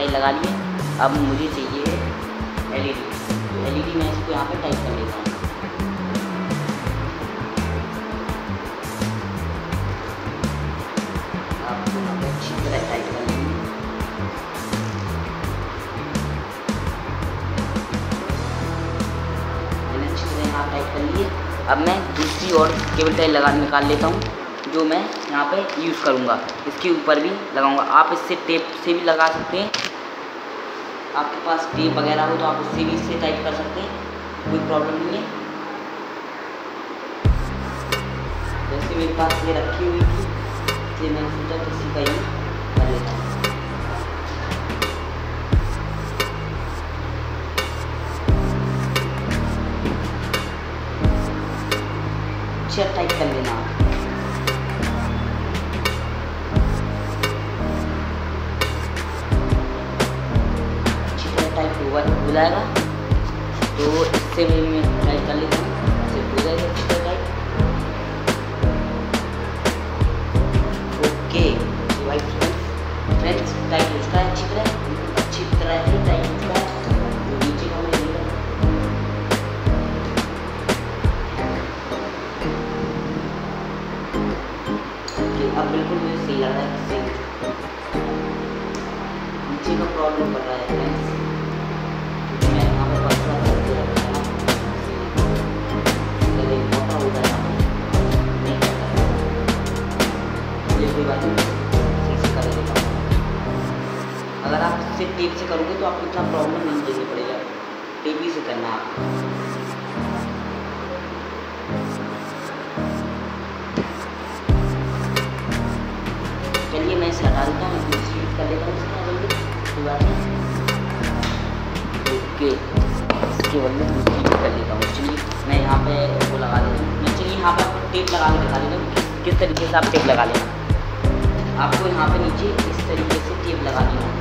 Tie लगा लिए। अब मुझे चाहिए LED। तो LED मैं इसको यहाँ पे टाइप कर लेता हूँ। आपको यहाँ पे अच्छी तरह टाइप कर लेंगे। मैंने अच्छी तरह यहाँ टाइप कर लिए। अब मैं दूसरी और केबल टाई निकाल लेता हूँ, जो मैं यहाँ पे यूज़ करूँगा। इसके ऊपर भी लगाऊंगा। आप इससे टेप से भी लगा सकते हैं। आपके पास टेप वगैरह हो तो आप उससे भी इससे टाइप कर सकते हैं, कोई प्रॉब्लम नहीं है। वैसे मेरे पास ये रखी हुई थी, इसलिए मैंने सोचा किसी का ही कर लेता हूँ। अच्छा टाइप कर लेना। हो जाएगा तो इससे भी मैं टाइप कर लेता हूँ, ऐसे हो जाएगा अच्छी तरह टाइप। ओके भाई फ्रेंड्स, टाइप हो चुका है अच्छी तरह ही टाइप हो चुका है। तो नीचे का मैं ओके, अब बिल्कुल मुझे सही लग रहा है। किससे नीचे का प्रॉब्लम कर रहा है फ्रेंड्स, मैं यहाँ पे पतला करके रखता हूँ, गले मोटा हो जाएगा, नहीं करता है। ये कोई बात नहीं, सही से कर लेता हूँ। अगर आप इससे टेप से करोगे तो आपको इतना प्रॉब्लम नहीं देनी पड़ेगा, टेप ही से करना है आपको। चलिए मैं इसे हटा देता हूँ, स्लीव कर लेता हूँ इसका जल्दी, कोई बात नहीं। ओके, इसके बदले दूसरी भी कर लेता हूँ। चलिए मैं यहाँ पे वो लगा देता हूँ। मैं चलिए यहाँ पर टेप लगा के दिखा देता हूँ किस तरीके से आप टेप लगा लेना। आपको यहाँ पे नीचे इस तरीके से टेप लगा देना है।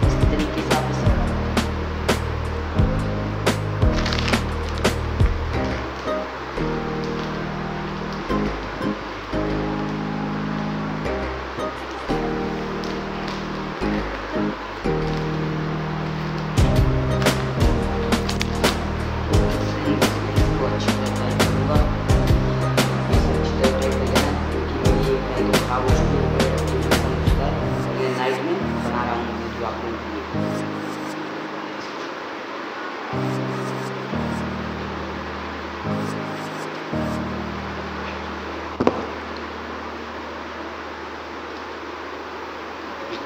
इस तरीके से आप इसे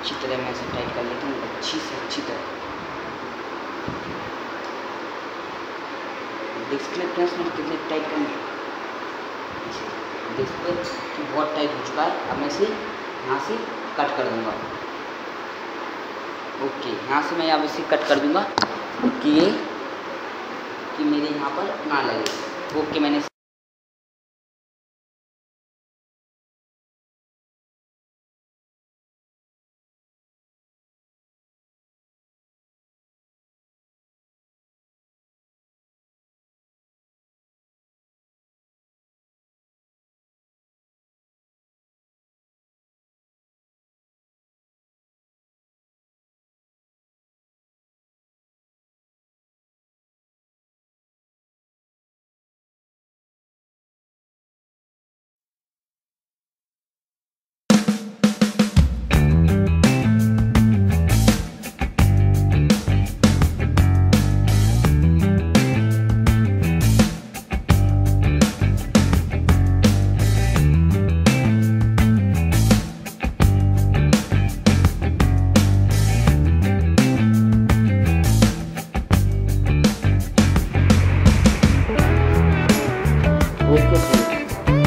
अच्छी तरह मैं इसे टाइट कर लेता हूँ, अच्छी तरह। डिस्प्ले फ्रेंड्स में कितने टाइट करना है, डिस्प्ले की बहुत टाइट हो चुका है। अब मैं इसे यहाँ से कट कर दूँगा। ओके, यहाँ से मैं अब इसे कट कर दूँगा कि मेरे यहाँ पर ना लगे। ओके, मैंने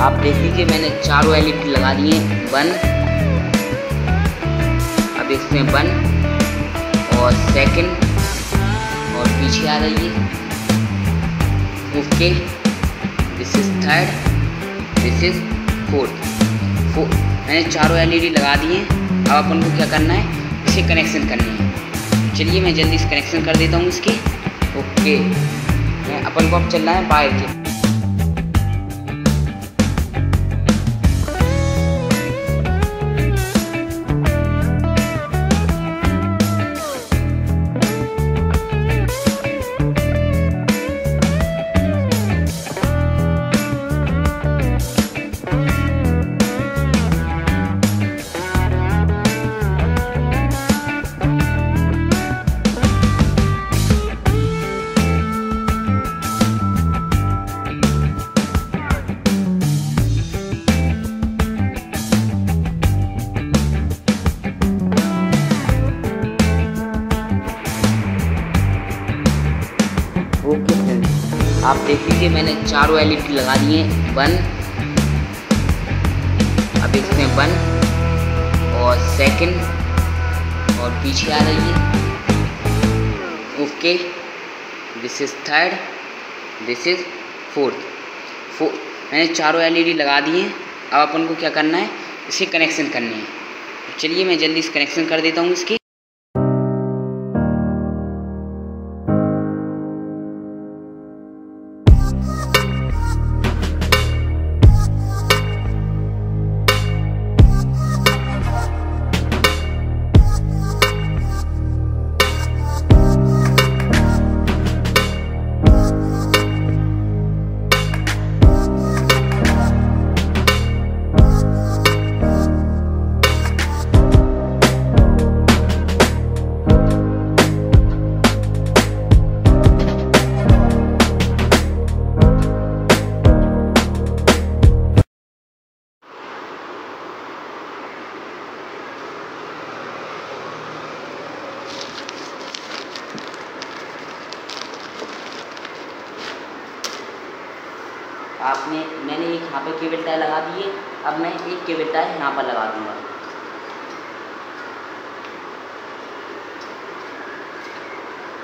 आप देख लीजिए मैंने चारों LED लगा दिए, 1, अब इसमें 1 और 2 और पीछे आ रही है। Okay, this is 3rd, this is 4th। मैंने चारों LED लगा दिए। अब अपन को क्या करना है, इसे कनेक्शन करनी है। चलिए मैं जल्दी से कनेक्शन कर देता हूँ इसके। ओके, मैं अपन को अब चलना है बाहर के। आप देख लीजिए मैंने चारों एलईडी लगा दिए वन, अब इसमें वन और सेकंड और पीछे आ रही है। Okay, this is third, this is fourth. मैंने चारों एलईडी लगा दिए। अब अपन को क्या करना है, इसे कनेक्शन करने हैं। चलिए मैं जल्दी से कनेक्शन कर देता हूँ इसकी। मैंने एक यहाँ पे केबल टाई लगा दी है। अब मैं एक केबल टाई यहाँ पर लगा दूंगा।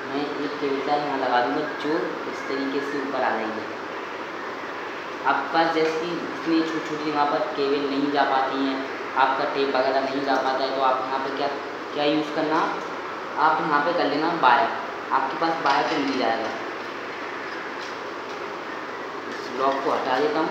मैं एक केबल टाई यहाँ लगा दूंगा जो इस तरीके से ऊपर आ जाएगी। आपके पास जैसे इतनी छोटी छोटी वहाँ पर केबल नहीं जा पाती हैं, आपका टेप वगैरह नहीं जा पाता है, तो आप यहाँ पे क्या यूज़ करना, आप यहाँ पे कर लेना वायर। आपके पास वायर तो मिल जाएगा। लॉक को हटा देता हूँ।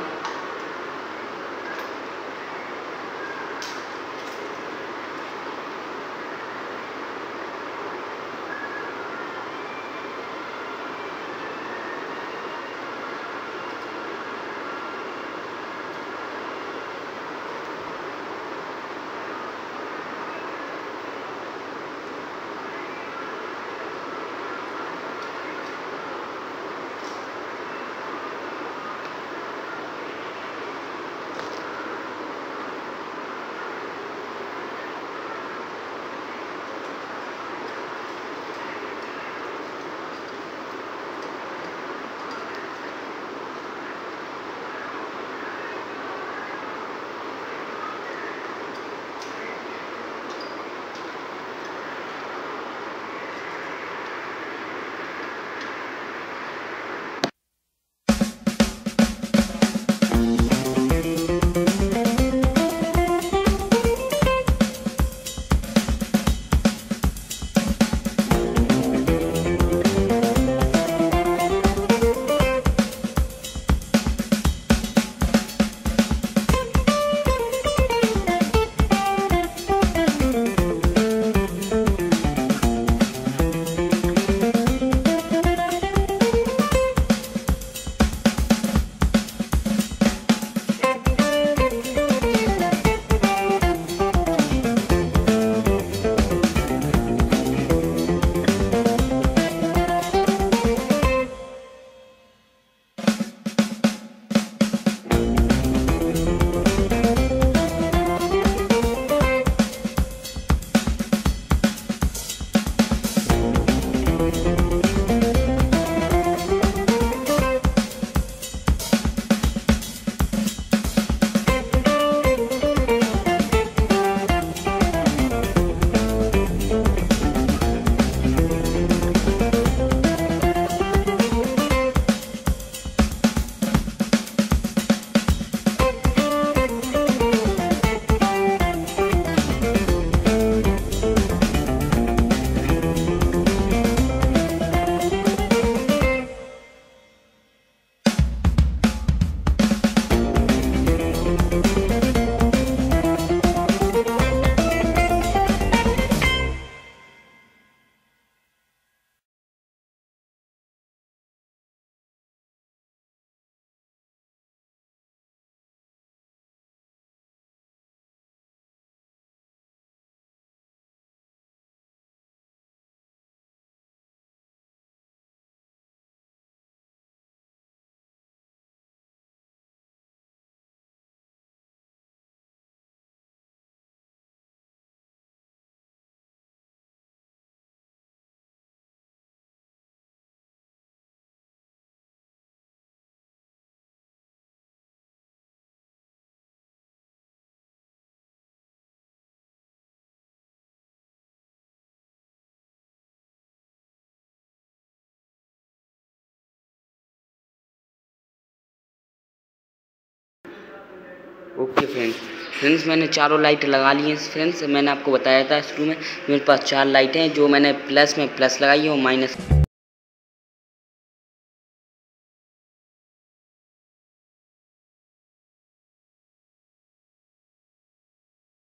ओके फ्रेंड्स मैंने चारों लाइट लगा ली हैं फ्रेंड्स। मैंने आपको बताया था शुरू में मेरे पास 4 लाइटें हैं, जो मैंने प्लस में प्लस लगाई है और माइनस